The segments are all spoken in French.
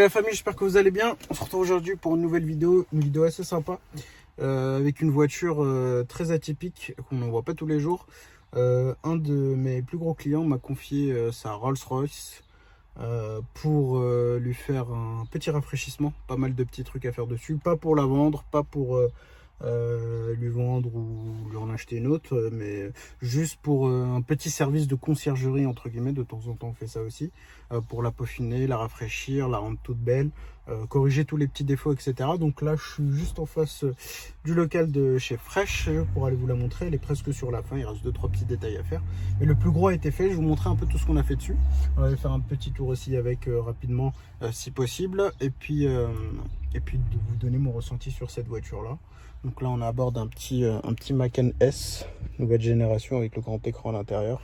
la famille, j'espère que vous allez bien. On se retrouve aujourd'hui pour une nouvelle vidéo, assez sympa, avec une voiture très atypique qu'on ne voit pas tous les jours. Un de mes plus gros clients m'a confié sa Rolls-Royce pour lui faire un petit rafraîchissement, pas mal de petits trucs à faire dessus, pas pour la vendre, pas pour lui vendre ou lui en acheter une autre, mais juste pour un petit service de conciergerie entre guillemets. De temps en temps on fait ça aussi, pour la peaufiner, la rafraîchir, la rendre toute belle, corriger tous les petits défauts, etc. Donc là je suis juste en face du local de chez Fresh pour aller vous la montrer. Elle est presque sur la fin, il reste 2-3 petits détails à faire, mais le plus gros a été fait. Je vais vous montrer un peu tout ce qu'on a fait dessus. On va faire un petit tour aussi avec rapidement si possible, et puis de vous donner mon ressenti sur cette voiture là. Donc là on est à bord d'un petit Macan S, nouvelle génération avec le grand écran à l'intérieur.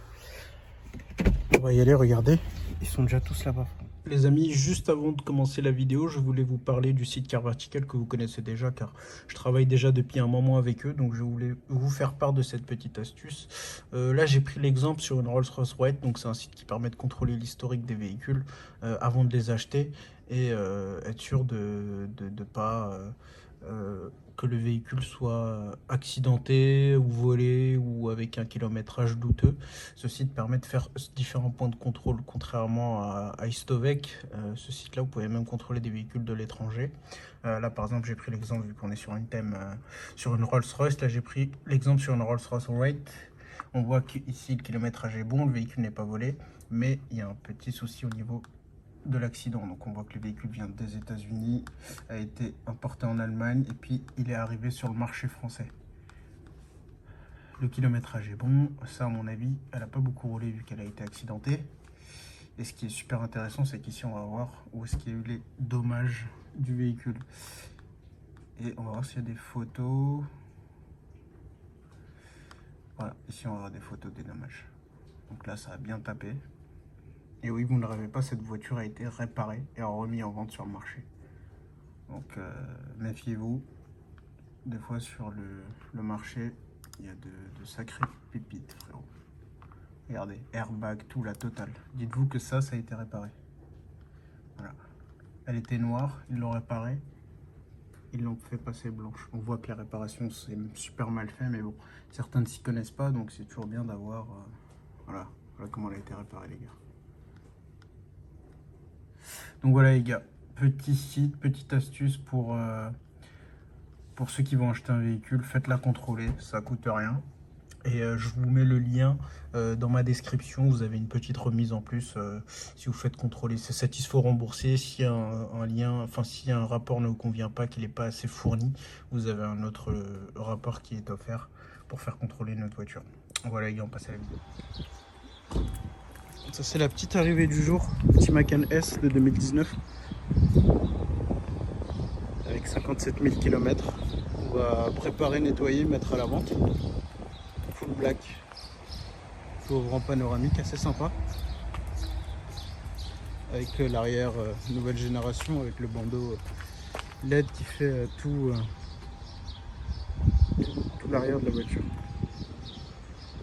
On va y aller, regardez, ils sont déjà tous là-bas. Les amis, juste avant de commencer la vidéo, je voulais vous parler du site Car Vertical que vous connaissez déjà, car je travaille déjà depuis un moment avec eux, donc je voulais vous faire part de cette petite astuce. Là j'ai pris l'exemple sur une Rolls-Royce White, donc c'est un site qui permet de contrôler l'historique des véhicules avant de les acheter et être sûr de pas que le véhicule soit accidenté ou volé ou avec un kilométrage douteux. Ce site permet de faire différents points de contrôle, contrairement à Istovec. Ce site là vous pouvez même contrôler des véhicules de l'étranger. Là par exemple j'ai pris l'exemple, vu qu'on est sur une thème sur une Rolls-Royce, là j'ai pris l'exemple sur une Rolls-Royce White. On voit qu'ici le kilométrage est bon, le véhicule n'est pas volé, mais il y a un petit souci au niveau de l'accident. Donc on voit que le véhicule vient des États-Unis, a été importé en Allemagne et puis il est arrivé sur le marché français. Le kilométrage est bon, ça à mon avis elle n'a pas beaucoup roulé vu qu'elle a été accidentée. Et ce qui est super intéressant, c'est qu'ici on va voir où est-ce qu'il y a eu les dommages du véhicule, et on va voir s'il y a des photos. Voilà, ici on va voir des photos des dommages. Donc là ça a bien tapé. Et oui, vous ne rêvez pas, cette voiture a été réparée et remise en vente sur le marché. Donc méfiez-vous. Des fois sur le marché, il y a de sacrées pépites, frérot. Regardez, airbag, tout, la totale. Dites-vous que ça a été réparé. Voilà. Elle était noire, ils l'ont réparée. Ils l'ont fait passer blanche. On voit que la réparation, c'est super mal fait, mais bon, certains ne s'y connaissent pas, donc c'est toujours bien d'avoir... voilà comment elle a été réparée, les gars. Donc voilà les gars, petit site, petite astuce pour ceux qui vont acheter un véhicule. Faites-la contrôler, ça coûte rien. Et je vous mets le lien dans ma description. Vous avez une petite remise en plus si vous faites contrôler. C'est satisfait rembourser. S'il y a un lien, enfin s'il y a un rapport ne vous convient pas, qu'il n'est pas assez fourni, vous avez un autre rapport qui est offert pour faire contrôler notre voiture. Voilà les gars, on passe à la vidéo. Ça c'est la petite arrivée du jour, petit Macan S de 2019 avec 57 000 km. On va préparer, nettoyer, mettre à la vente. Full black, ouvrant panoramique, assez sympa, avec l'arrière nouvelle génération, avec le bandeau LED qui fait tout l'arrière de la voiture.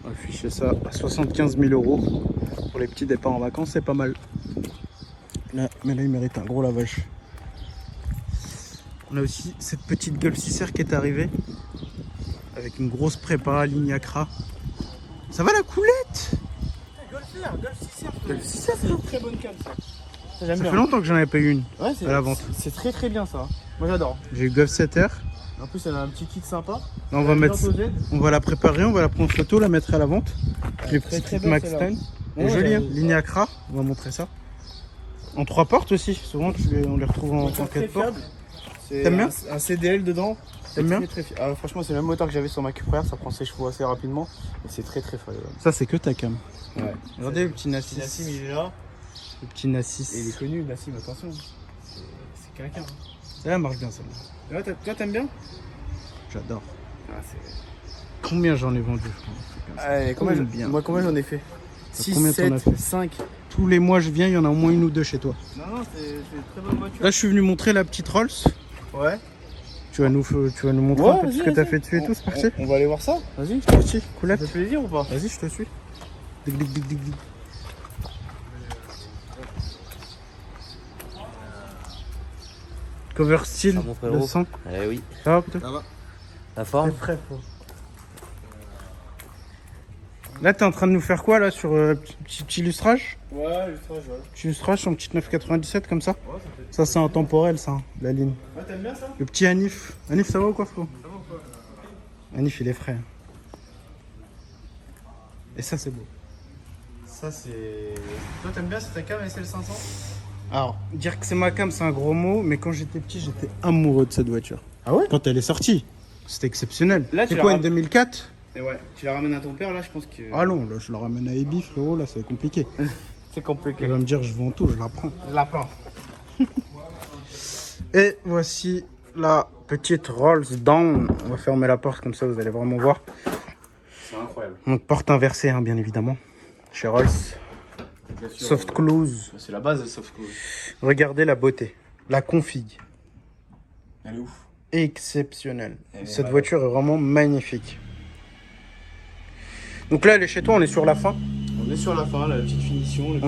On va afficher ça à 75 000 €. Pour les petits départs en vacances, c'est pas mal. Là, mais là, il mérite un gros lavage. On a aussi cette petite Golf 6R qui est arrivée avec une grosse prépa ligne Acra. Ça va la coulette? Golf 6R. Golf 6R, c'est une très bonne cam ça. Ça fait longtemps que j'en avais pas eu une à la vente. C'est très bien ça. Moi j'adore. J'ai eu Golf 7R. En plus elle a un petit kit sympa. Là, on va la préparer, on va la prendre en photo, la mettre à la vente. Les petites Max 10. Elle est jolie, hein, ligne Acra, on va montrer ça. En 3 portes aussi, souvent on les retrouve en 4 portes. T'aimes bien? Un CDL dedans. T'aimes bien? Franchement c'est le même moteur que j'avais sur ma Cupra, ça prend ses chevaux assez rapidement. Et c'est très fort. Ça c'est que ta cam. Ouais. Regardez le petit Nassim. Nassim il est là. Le petit Nassim. Et il est connu, Nassim, attention. C'est quelqu'un. Ça marche bien celle-là. Toi t'aimes bien? J'adore. Combien j'en ai vendu? Combien j'en ai fait? 6, combien 7, 5. Tous les mois je viens, il y en a au moins une ou deux chez toi. Non, c'est une très bonne voiture. Là je suis venu montrer la petite Rolls. Ouais. Tu vas nous montrer un peu ce que t'as fait dessus et tout, c'est parti? On va aller voir ça. Vas-y, c'est parti. Coulette. Ça fait plaisir ou pas? Vas-y, je te suis. Dig. Cover style, Ah, mon frérot. le sang. Eh oui. Ça va peut-être? Ça va. La forme. T'es frais, frérot. Là, t'es en train de nous faire quoi, là, sur petit illustrage? Ouais, illustrage, ouais. Petit illustrage sur une petite 997, comme ça? Ouais, ça fait. Ça, c'est intemporel, ça, hein, la ligne. Ouais, t'aimes bien ça? Le petit Hanif. Hanif, ça va ou quoi, frérot? Ça va ou quoi? Hanif, il est frais. Et ça, c'est beau. Ça, c'est. Toi, t'aimes bien cette cam SL 500? Alors, dire que c'est ma cam, c'est un gros mot, mais quand j'étais petit, j'étais amoureux de cette voiture. Ah ouais? Quand elle est sortie, c'était exceptionnel. Là, tu c'est la quoi, une rap- 2004? Et ouais, tu la ramènes à ton père là, je pense que. Ah non, là, je la ramène à Ebi, frérot, là, c'est compliqué. C'est compliqué. Il va me dire, je vends tout, je la prends. Je la prends. Et voici la petite Rolls Down. On va fermer la porte, comme ça, vous allez vraiment voir. C'est incroyable. Donc, porte inversée, hein, bien évidemment, chez Rolls. Bien sûr, Soft close. C'est la base de soft close. Regardez la beauté, la config. Elle est ouf. Exceptionnelle. Elle est Cette malade. voiture est vraiment magnifique. Donc là, elle est chez toi, on est sur la fin. On est sur la fin, la petite finition.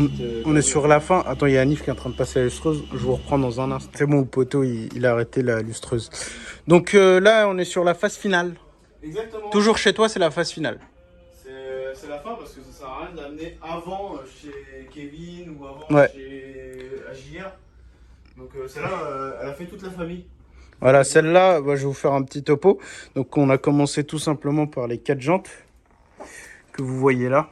On est sur la fin. Attends, il y a Anif qui est en train de passer la lustreuse. Je vous reprends dans un instant. C'est bon, le poteau, il a arrêté la lustreuse. Donc là, on est sur la phase finale. Exactement. Toujours chez toi, c'est la phase finale. C'est la fin parce que ça sert à rien de l'amener avant chez Kevin ou avant Ouais. chez AJR. Donc celle-là, elle a fait toute la famille. Voilà, celle-là, bah, je vais vous faire un petit topo. Donc on a commencé tout simplement par les 4 jantes que vous voyez là.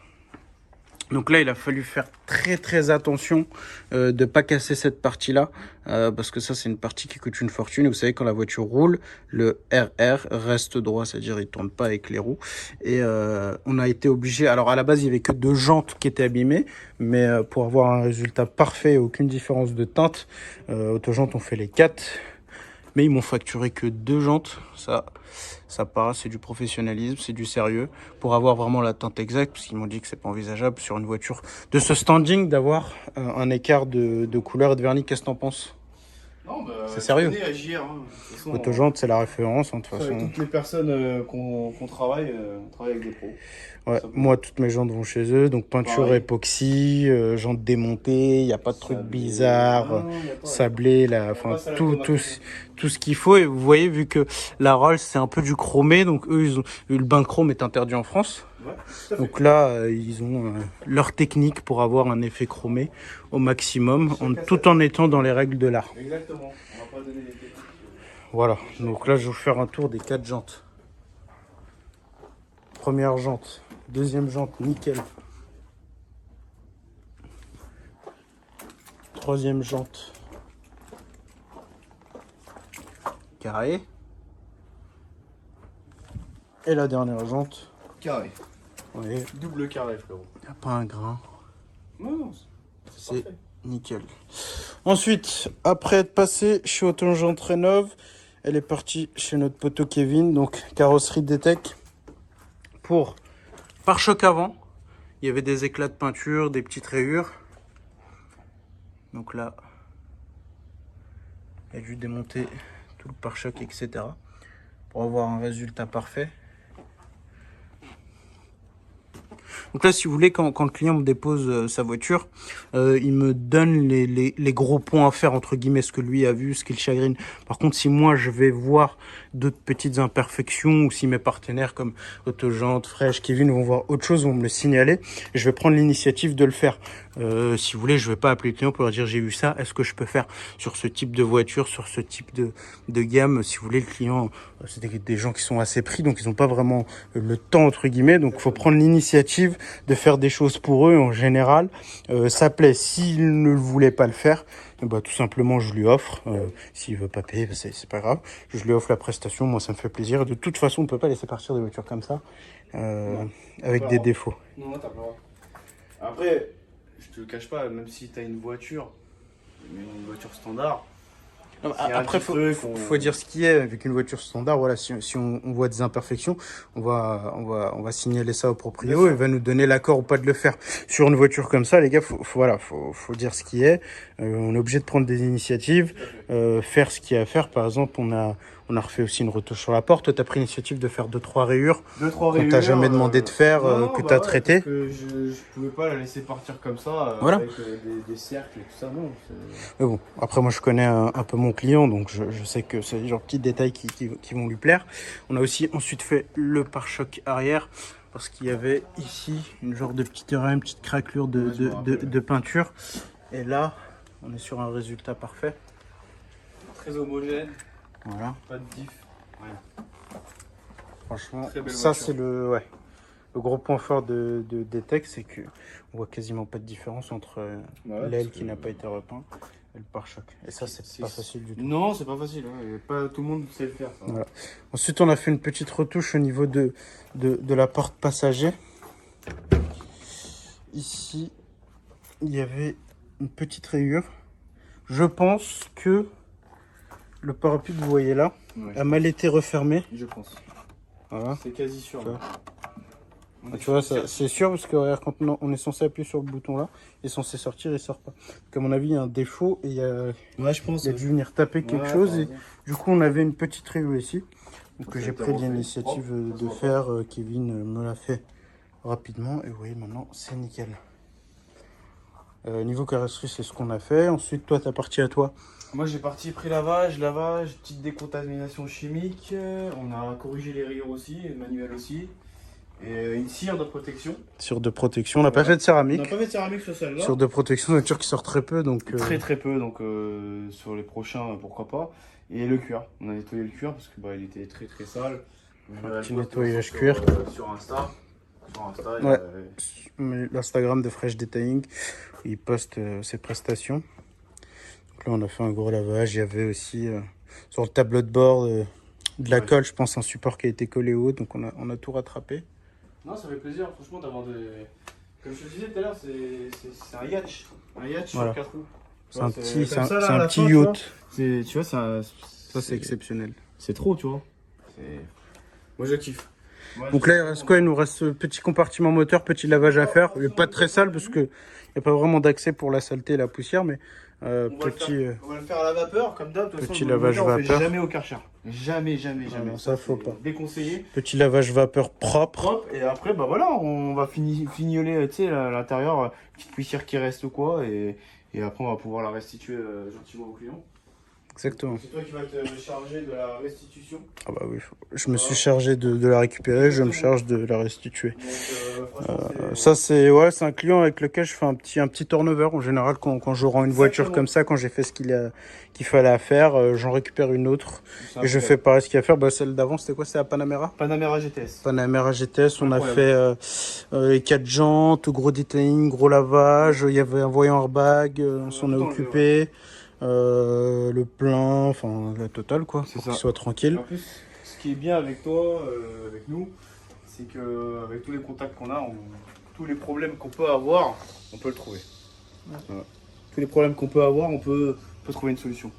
Donc là, il a fallu faire très attention de ne pas casser cette partie-là. Parce que ça, c'est une partie qui coûte une fortune. Et vous savez, quand la voiture roule, le RR reste droit. C'est-à-dire, il ne tourne pas avec les roues. Et on a été obligé... Alors, à la base, il n'y avait que 2 jantes qui étaient abîmées. Mais pour avoir un résultat parfait et aucune différence de teinte, Autojantes ont fait les 4. Mais ils m'ont facturé que 2 jantes. Ça part, c'est du professionnalisme, c'est du sérieux. Pour avoir vraiment la teinte exacte, parce qu'ils m'ont dit que c'est pas envisageable sur une voiture de ce standing d'avoir un écart de couleur et de vernis. Qu'est-ce que t'en penses? Non, bah, C'est sérieux. on est AJR. Hein. De toute façon, Autojantes, c'est la référence, hein, de toute avec façon. toutes les personnes qu'on travaille, on travaille avec des pros. Ouais, moi, toutes mes jantes vont chez eux. Donc, peinture Pareil. époxy, jantes démontées, il n'y a pas de trucs Sablé. bizarres. Non, y a pas. Sablé, Y a enfin pas ça, la tout tomate. ce qu'il faut. Et vous voyez, vu que la Rolls c'est un peu du chromé, donc eux le bain chrome est interdit en France. Ouais, tout à fait. Donc là ils ont leur technique pour avoir un effet chromé au maximum, tout en étant dans les règles de l'art. Exactement. On va pas donner les techniques. Voilà, donc là je vais vous faire un tour des 4 jantes. Première jante, deuxième jante, nickel. Troisième jante, carré. Et la dernière jante, Carré. ouais, Double carré, frérot. y a pas un grain, Non, c'est nickel. Ensuite, après être passé chez Autojantes Rénov, elle est partie chez notre poteau Kevin, donc carrosserie Detec. Pour pare-choc avant, il y avait des éclats de peinture, des petites rayures. Donc là, il a dû démonter tout le pare-choc, etc. pour avoir un résultat parfait. Donc là, si vous voulez, quand le client me dépose sa voiture, il me donne les gros points à faire, entre guillemets, ce que lui a vu, ce qui le chagrine. Par contre, si moi, je vais voir d'autres petites imperfections, ou si mes partenaires comme Autojantes, Fresh, Kevin vont voir autre chose, vont me le signaler, et je vais prendre l'initiative de le faire. Si vous voulez, je vais pas appeler le client pour leur dire j'ai vu ça, est-ce que je peux faire sur ce type de voiture, sur ce type de gamme. Si vous voulez, le client, c'est des gens qui sont assez pris, donc ils n'ont pas vraiment le temps, entre guillemets, donc il faut prendre l'initiative de faire des choses pour eux en général. Ça plaît. S'il ne voulait pas le faire, bah, tout simplement je lui offre. S'il veut pas payer, bah, c'est pas grave. Je lui offre la prestation, moi ça me fait plaisir. De toute façon, on peut pas laisser partir des voitures comme ça avec des défauts. Non, t'as pas le droit. Après, je te le cache pas, même si t'as une voiture standard. Non, S'il y a un après, petit truc, faut dire ce qui est avec une voiture standard. Voilà, si on voit des imperfections, on va signaler ça au proprio et il va nous donner l'accord ou pas de le faire. Sur une voiture comme ça, les gars, faut dire ce qui est. On est obligé de prendre des initiatives, faire ce qu'il y a à faire. Par exemple, on On a refait aussi une retouche sur la porte. Toi, tu as pris l'initiative de faire 2-3 rayures. 2-3 qu'on rayures. t'a jamais demandé de faire, que tu as traité. Parce que je pouvais pas la laisser partir comme ça, Voilà. avec des cercles et tout ça, non. Mais bon, après moi je connais un peu mon client, donc je sais que c'est le genre de petits détails qui vont lui plaire. On a aussi ensuite fait le pare-choc arrière, parce qu'il y avait ici une genre de petite erreur, une petite craquelure de peinture. Et là, on est sur un résultat parfait. Très homogène. Voilà. Pas de diff. Rien. Franchement, Très belle ça voiture. c'est le gros point fort de Detect, c'est que on voit quasiment pas de différence entre l'aile qui n'a pas été repeinte et le pare-choc. Et ça, c'est pas facile du tout. Non, c'est pas facile. Hein. Pas tout le monde sait le faire. Ça. Voilà. Ensuite, on a fait une petite retouche au niveau de la porte passager. Ici, il y avait une petite rayure. Je pense que le parapluie que vous voyez là a mal été refermé. Je pense. Voilà. C'est quasi sûr. Ah, tu vois, c'est sûr parce que regarde, quand on est censé appuyer sur le bouton là, il est censé sortir, il sort pas. Donc, à mon avis, il y a un défaut et il y a, je pense. il a dû venir taper quelque chose. Et du coup, on avait une petite rayure ici. Donc j'ai pris l'initiative de faire. Kevin me l'a fait rapidement. Et vous voyez, maintenant, c'est nickel. Niveau carrosserie, c'est ce qu'on a fait. Ensuite, toi, ta partie à toi. Moi, j'ai parti lavage, petite décontamination chimique. On a corrigé les rayures aussi, manuel aussi. Et une cire de protection. Cire de protection. On n'a pas fait de céramique. On n'a pas fait de céramique sur celle-là. Cire de protection, nature qui sort très peu. Donc, très peu. Donc sur les prochains, pourquoi pas. Et le cuir. On a nettoyé le cuir parce que il était très sale. Un petit nettoyage cuir. Sur Insta. Ouais. L'Instagram de Fresh Detailing. Il poste ses prestations. Donc là, on a fait un gros lavage. Il y avait aussi sur le tableau de bord de la colle, je pense, un support qui a été collé haut. Donc on a tout rattrapé. Non, ça fait plaisir, franchement, d'avoir des. Comme je te disais tout à l'heure, c'est un yacht. Un yacht voilà. sur 4 roues. C'est un petit yacht. Tu vois, ça c'est exceptionnel. C'est trop, tu vois. Moi, je kiffe. Donc là, il reste quoi? Il nous reste petit compartiment moteur, petit lavage à faire. Il n'est pas très sale parce qu'il n'y a pas vraiment d'accès pour la saleté et la poussière, mais on va le faire à la vapeur, comme d'hab. Petit lavage vapeur. Jamais au Karcher. Jamais. Non, ça, faut pas. Déconseillé. Petit lavage vapeur propre. Et après, bah voilà, on va fignoler, tu sais, à l'intérieur, petite poussière qui reste ou quoi, et après, on va pouvoir la restituer gentiment au client. Exactement. C'est toi qui vas te charger de la restitution. Ah bah oui, je me suis chargé de la récupérer, je me charge de la restituer. Donc, ça c'est un client avec lequel je fais un petit turnover en général quand je rends une voiture comme ça, quand j'ai fait ce qu'il fallait à faire, j'en récupère une autre et je fais pareil ce qu'il y a à faire. Bah, celle d'avant c'était quoi? C'était la Panamera GTS. Panamera GTS, on a fait les 4 jantes, gros detailing, gros lavage, il y avait un voyant airbag, on s'en est occupé. Le plein, enfin la totale quoi, pour qu'il soit tranquille. En plus, ce qui est bien avec toi, avec nous, c'est que avec tous les contacts qu'on a, tous les problèmes qu'on peut avoir, on peut le trouver. Voilà. Tous les problèmes qu'on peut avoir, on peut trouver une solution.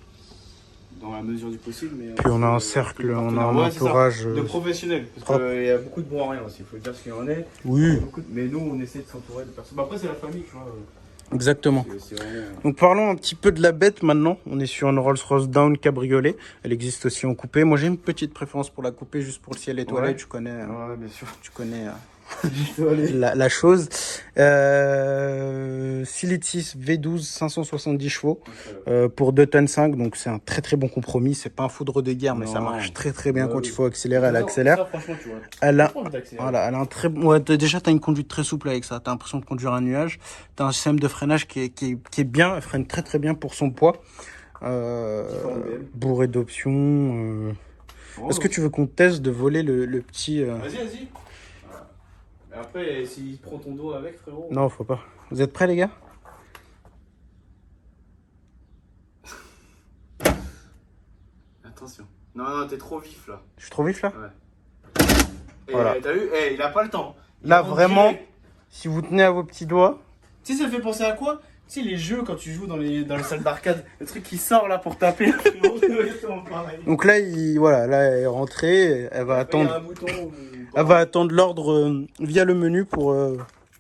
Dans la mesure du possible. Mais puis on a un cercle, on a un entourage de professionnels. Parce qu'il y a beaucoup de bons à rien aussi, il faut dire ce qu'il y en est. Oui. Mais nous, on essaie de s'entourer de personnes. Bah, après, c'est la famille, tu vois. Exactement. Donc parlons un petit peu de la bête maintenant. On est sur une Rolls-Royce Down cabriolet. Elle existe aussi en coupé. Moi j'ai une petite préférence pour la coupé juste pour le ciel étoilé. Ouais. Tu connais. Ouais, bien sûr. Tu connais la chose. Silitis V12 570 chevaux pour 2 tonnes 5. Donc c'est un très bon compromis. C'est pas un foudre de guerre, mais ça marche très bien quand il faut accélérer. Elle accélère. Ça, franchement, tu vois. Elle a un très bon. Ouais, déjà t'as une conduite très souple avec ça. T'as l'impression de conduire un nuage. T'as un système de freinage qui est bien. Elle freine très bien pour son poids. Bourré d'options. Est-ce que tu veux qu'on teste de voler le petit Vas-y. Après, s'il prend ton dos avec, frérot. Non, faut pas. Vous êtes prêts, les gars? Attention. Non, t'es trop vif là. Je suis trop vif là? Ouais. Et voilà. T'as vu? Il a pas le temps. Là, vraiment, si vous tenez à vos petits doigts. Tu sais, ça fait penser à quoi? Tu sais, les jeux quand tu joues dans les salles d'arcade, le truc qui sort là pour taper. Donc là, elle est rentrée. Elle va attendre. Elle va attendre l'ordre via le menu pour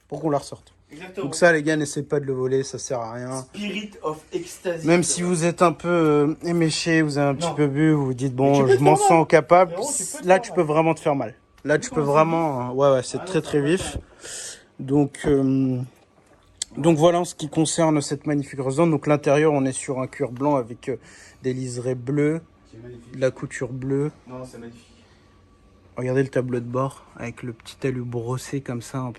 qu'on la ressorte. Exactement. Donc ça, les gars, n'essayez pas de le voler, ça sert à rien. Spirit of Ecstasy. Même si vous êtes un peu éméché, vous avez un petit Non. peu bu, vous vous dites, Mais bon, tu peux je te m'en faire sens capable. Frérot, tu peux te Là, faire tu mal. peux vraiment te faire mal. Là, tu peux comment c'est vraiment... Ouais, c'est Ah non, très, ça très va vif. pas. Donc voilà en ce qui concerne cette magnifique résine. Donc l'intérieur, on est sur un cuir blanc avec des liserés bleus, C'est magnifique. de la couture bleue. Non, c'est magnifique. Regardez le tableau de bord avec le petit talus brossé comme ça, un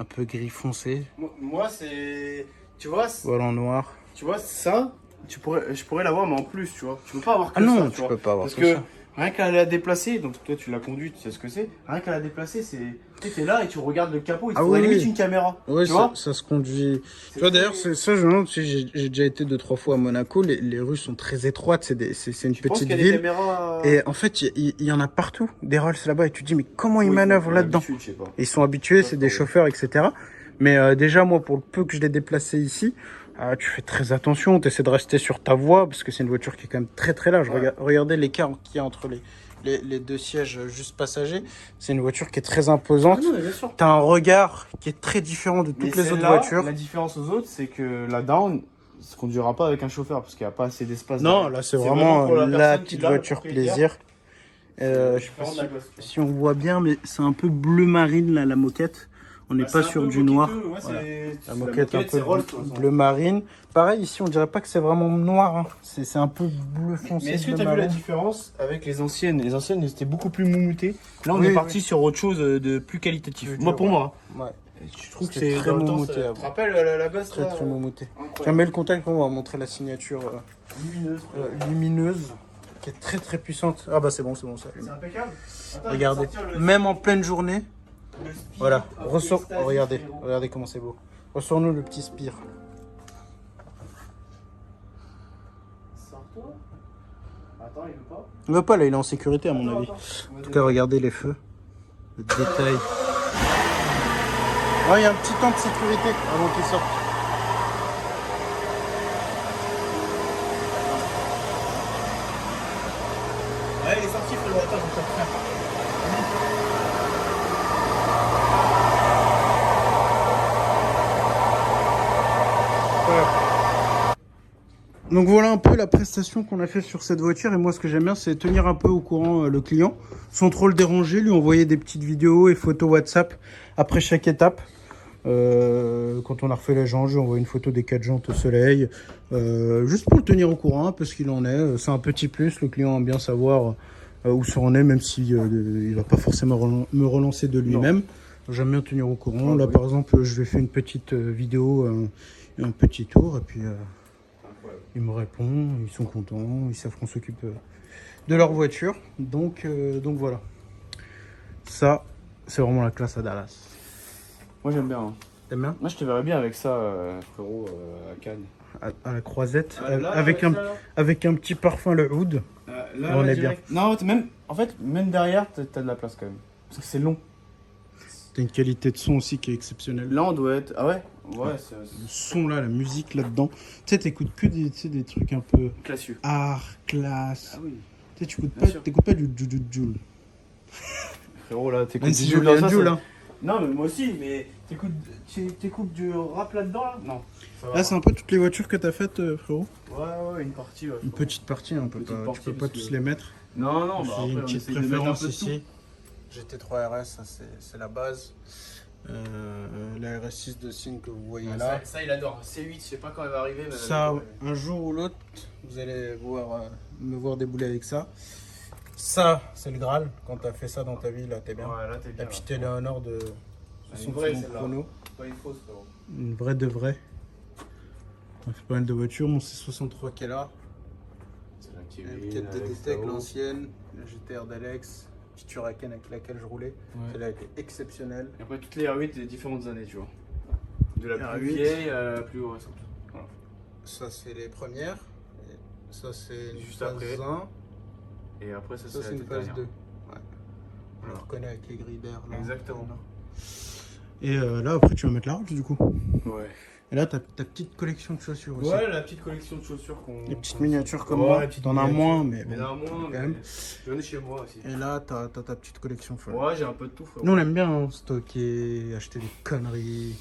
peu gris foncé. Moi, c'est... Tu vois, Voilà en noir. ça, je pourrais l'avoir, mais en plus, tu vois. Tu peux pas avoir que Ah non, ça, tu tu vois. peux pas avoir Parce que que ça. rien qu'à la déplacer, donc toi, tu l'as conduite, tu sais ce que c'est. Rien qu'à la déplacer, c'est... Tu sais, t'es là et tu regardes le capot, il te Ah faudrait oui, limite oui. une caméra. Ouais, tu vois ça se conduit. C'est Tu vois, d'ailleurs, très- ça, je me demande, tu sais, j'ai déjà été 2-3 fois à Monaco. Les rues sont très étroites. C'est une Tu penses petite qu'il y a des ville. caméras... Et en fait, il y en a partout, des Rolls là-bas. Et tu te dis, mais comment ils Oui, manœuvrent sont là-dedans? habitués, je sais pas. Ils sont habitués, c'est des D'accord, oui. chauffeurs, etc. Mais déjà, moi, pour le peu que je l'ai déplacé ici, tu fais très attention. Tu essaies de rester sur ta voie parce que c'est une voiture qui est quand même très très large. Ouais. Regardez l'écart qu'il y a entre les deux sièges juste passagers. C'est une voiture qui est très Ah imposante. non, mais bien sûr. Tu as un regard qui est très différent de toutes Mais les autres celle-là, voitures. la différence aux autres, c'est que la Down se conduira pas avec un chauffeur parce qu'il n'y a pas assez d'espace. Non, derrière. là, c'est vraiment pour la personne qui petite l'a, le voiture propriétaire. plaisir. Je sais différent pas de la gosse, tu vois. si on voit bien, mais c'est un peu bleu marine, là, la moquette. On n'est Bah, pas c'est un sur peu du noir. moqueteux, ouais, Voilà. c'est- La c'est moquette un peu c'est Rolls, de toute façon. bleu marine. Pareil, ici, on dirait pas que c'est vraiment noir. Hein. C'est un peu bleu foncé. Mais est-ce que bleu tu as vu la marine. différence avec les anciennes? Les anciennes, elles étaient beaucoup plus moumoutées. Là, on Oui, est parti oui. sur autre chose de plus qualitatif. Plus Moi, dur, pour ouais. moi. Ouais, Je trouve que C'était c'est très dans le temps, moumouté ça- avant. Tu te rappelles la gosse très là, très moumouté. incroyable. Tiens, mets le contact, on va montrer la signature Lumineuse. lumineuse, qui est très très puissante. Ah bah c'est bon, ça allume. C'est impeccable. Attends, Regardez, je vais sortir même en pleine journée. le Spirit Voilà, of ressort. Ecstasy, Regardez, frérot. regardez comment c'est beau. Ressort-nous le petit spire. Sors-toi. Attends, il veut pas. Il va pas là, il est en sécurité à mon Attends, avis. attends. En tout cas, regardez les feux, le détail. Oh, il y a un petit temps de sécurité avant qu'il sorte. Ouais, il est sorti, frérot. Attends, je vais te faire. Donc voilà un peu la prestation qu'on a fait sur cette voiture. Et moi, ce que j'aime bien, c'est tenir un peu au courant le client, sans trop le déranger, lui envoyer des petites vidéos et photos WhatsApp après chaque étape. Quand on a refait les jantes, je lui envoie une photo des 4 jantes au soleil, juste pour le tenir au courant, un peu ce qu'il en est. C'est un petit plus, le client aime bien savoir où ça en est, même si il va pas forcément me relancer de lui-même. J'aime bien tenir au courant. Là, par exemple, je lui ai fait une petite vidéo, un petit tour, et puis il me répond, ils sont contents, ils savent qu'on s'occupe de leur voiture. Donc voilà. Ça, c'est vraiment la classe à Dallas. Moi, j'aime bien. Hein. T'aimes bien? Moi, je te verrais bien avec ça, frérot, à Cannes. À la croisette, Là, avec un petit parfum le oud. Là, On est direct. Non, même, en fait, même derrière, t'as de la place quand même. Parce que c'est long. T'as une qualité de son aussi qui est exceptionnelle. Là, on doit être. Ah ouais? Ouais, c'est Le son là, la musique là-dedans. Tu sais, t'écoutes que des trucs un peu classieux. art, classe. Ah oui. Tu sais, tu Bien sûr. t'écoutes pas du Joule. Frérot, là, t'écoutes Même si du Joule, dans il y a ça, Joule, ça- hein. Non, mais moi aussi, mais t'écoutes du rap là-dedans, là? Non. Ça va. Là, c'est un peu toutes les voitures que t'as faites, frérot. Ouais, une partie, ouais. Une petite partie, hein, Petite tu partie, peux pas parce tous que- les mettre. Non, bah J'ai après, une on petite essaye de mettre un préférence peu de tout. ici. GT3 RS, ça c'est la base. La RS6 de Signe que vous voyez Ouais, là. ça, il adore. C8, je sais pas quand elle va arriver. Mais Ça, un jour ou l'autre, vous allez me voir débouler avec ça. Ça, c'est le Graal. Quand t'as fait ça dans ta vie, là, t'es bien. Ouais, là, t'es bien. La petite Eleanor de Une 60 vraie, secondes celle-là. chrono. Pas une fausse, frérot. Une vraie de vraie. On fait pas mal de voitures. Mon C63 qui est là. C'est la Une Kevin, petite Alex DDT avec Tao. l'ancienne. La GTR d'Alex. Petite Huracan avec laquelle je roulais. Ouais. Celle-là était exceptionnelle. Et après, toutes les R8 des différentes années, tu vois. De la R8. plus vieille à la plus récente. Voilà. Ça, c'est les premières. Et ça, c'est une Juste phase après. 1. Et après, ça, Ça, c'est c'est la une toute phase dernière. 2. Ouais. On le reconnaît avec les grilles d'air. Là. Exactement. Et là, après, tu vas mettre la route du coup. Ouais. Et là, ta petite collection de chaussures aussi. Ouais, la petite collection de chaussures qu'on. Les petites miniatures comme Ouais, moi. les petites T'en as miniatures. moins, mais Mais bon. non, moins, quand mais même. j'en ai chez moi aussi. Et là, t'as ta petite collection folle. Ouais, j'ai un peu de tout, frérot. Nous, on aime bien stocker, acheter des conneries.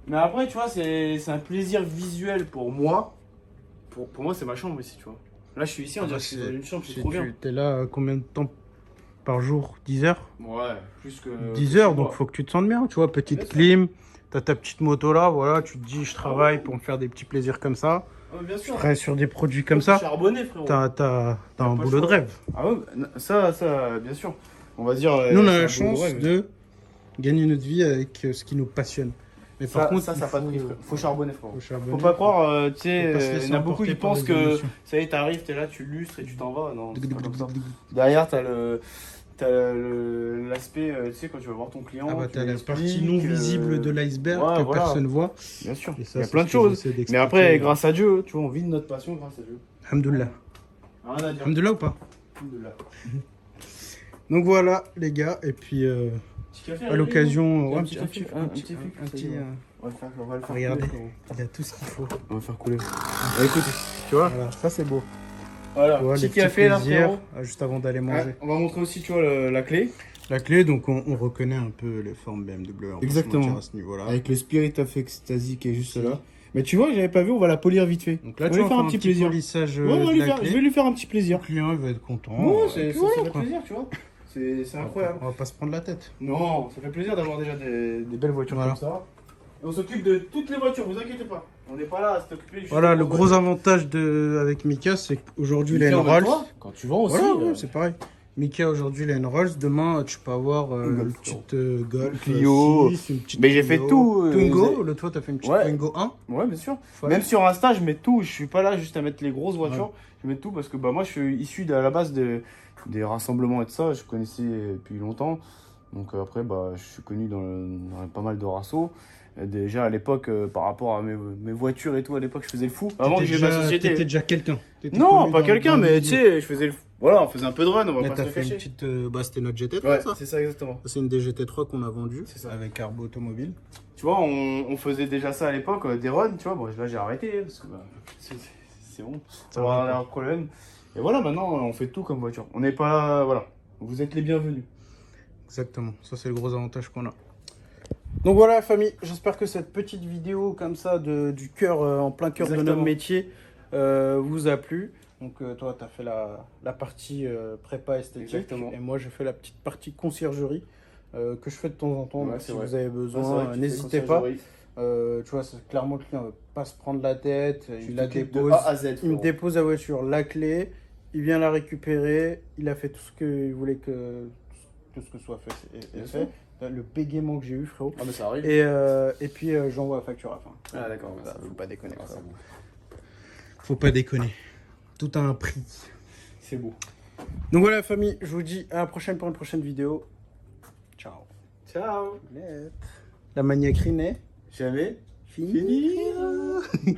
Mais après, tu vois, c'est un plaisir visuel pour moi. Pour moi, c'est ma chambre ici, tu vois. Là, je suis ici, on dirait que je suis dans une chambre, c'est trop bien. Tu es là combien de temps par jour? 10 heures? Ouais, plus que... 10 heures, donc faut que tu te sentes bien, tu vois, petite clim, t'as ta petite moto là, voilà, tu te dis je travaille pour me faire des petits plaisirs comme ça. Ah, bien Je sûr. travaille sur des produits comme ça. Charbonné, frérot. T'as un boulot de rêve. Ah ouais, ça, bien sûr. On va dire... Nous, on a c'est la un chance boulot rêve. de gagner notre vie avec ce qui nous passionne. Mais par contre, ça il n'a pas de prix, frérot. Faut charbonner, frérot. faut charbonner. Faut pas croire, tu Faut pas se sais, laisser il y en a beaucoup emporter qui par pensent les que émotions. ça y est, t'arrives, t'es là, tu lustres et tu t'en vas. Non, c'est pas comme ça. Derrière, t'as l'aspect, tu sais, quand tu vas voir ton client. Ah bah tu t'as lui la partie expliques, non visible de l'iceberg ouais, que voilà. personne voit. Bien sûr, Et ça, il y a c'est plein ce de que choses. j'essaie d'expliquer. Mais après, grâce à Dieu, tu vois, on vit de notre passion grâce à Dieu. Alhamdoulilah. Rien à dire. Alhamdoulilah ou pas? Alhamdoulilah. Donc voilà les gars, et puis Petit café, à l'occasion, ouais, un petit café, un petit on va le faire regardez, couler, il y a tout ce qu'il faut. on va le faire couler. Écoute, tu vois, Voilà, ça c'est beau. voilà, Tu vois, petit les petits café là, plaisirs, frérot. juste avant d'aller manger. On va montrer aussi, tu vois, la clé. La clé, donc on reconnaît un peu les formes BMW. on peut Exactement. se mentir à ce niveau-là. Avec le Spirit of Ecstasy qui est juste là. Mais tu vois, j'avais pas vu, on va la polir vite fait. Donc là, on tu va vas lui faire un petit plaisir. polissage Ouais, on va de lui la faire- clé. je vais lui faire un petit plaisir. Le client il va être content. Ouais, et ça puis fait voilà, quoi. plaisir, tu vois. C'est incroyable. On va pas se prendre la tête. Non, ça fait plaisir d'avoir déjà des belles voitures Voilà. comme ça. Et on s'occupe de toutes les voitures, vous inquiétez pas. On n'est pas là à s'occuper juste Voilà, des le grosses gros voitures. avantage avec Mika, c'est qu'aujourd'hui il a Mika, une en même Rolls. temps, quand tu vends aussi. Voilà, ouais, c'est pareil. Mika aujourd'hui il a une Rolls, demain tu peux avoir Une une Golf, petite Golf Clio. 6, une petite Mais j'ai fait Clio, tout, Twingo, l'autre fois t'as fait une petite Ouais. Twingo 1. Ouais, bien sûr. Ouais. Même sur Insta, je mets tout. Je suis pas là juste à mettre les grosses voitures. Je mets tout parce que bah, moi, je suis issu à la base des rassemblements et de ça. Je connaissais depuis longtemps. Donc après, bah, je suis connu dans pas mal de rassos. Déjà à l'époque, par rapport à mes voitures et tout, à l'époque, je faisais le fou. Avant que j'ai ma société. T'étais déjà quelqu'un. T'étais Non, connu pas dans- quelqu'un, dans le mais tu milieu. sais, je faisais le fou. Voilà, on faisait un peu de run, on va Là pas t'as se fait une cacher. petite. Bah c'était notre GT3 Ouais, ça. c'est ça exactement. Ça, c'est une DGT3 qu'on a vendue C'est ça. avec Arbo Automobile. Tu vois, on faisait déjà ça à l'époque, des runs, tu vois. Bon, là, j'ai arrêté parce que bah, c'est bon. Ça va avoir un problème. Et voilà, maintenant, on fait tout comme voiture. On n'est pas. Voilà. Vous êtes les bienvenus. Exactement, ça c'est le gros avantage qu'on a. Donc voilà la famille, j'espère que cette petite vidéo comme ça du cœur, en plein cœur de Exactement. notre métier vous a plu. Donc toi tu as fait la partie prépa esthétique. Exactement. Et moi j'ai fait la petite partie conciergerie que je fais de temps en temps. Ouais, Donc, c'est si vrai. vous avez Ouais, c'est besoin, vrai que tu fais n'hésitez pas. conciergerie. Tu vois, c'est clairement le client ne veut pas se prendre la tête, Tu il la t'occupes dépose. de A à Z. Il me frérot. dépose la voiture, la clé, il vient la récupérer, il a fait tout ce qu'il voulait que tout ce que soit fait est Bien fait. Le bégaiement que j'ai eu, frérot. Ah, mais ça arrive. Et puis j'envoie la facture à la fin. Ah, d'accord. Ça, faut pas déconner. Ah, c'est frérot. bon. Faut pas déconner. Tout a un prix. C'est beau. Donc voilà, famille, je vous dis à la prochaine pour une prochaine vidéo. Ciao. Ciao. La maniaquerie n'est Jamais finie. fini.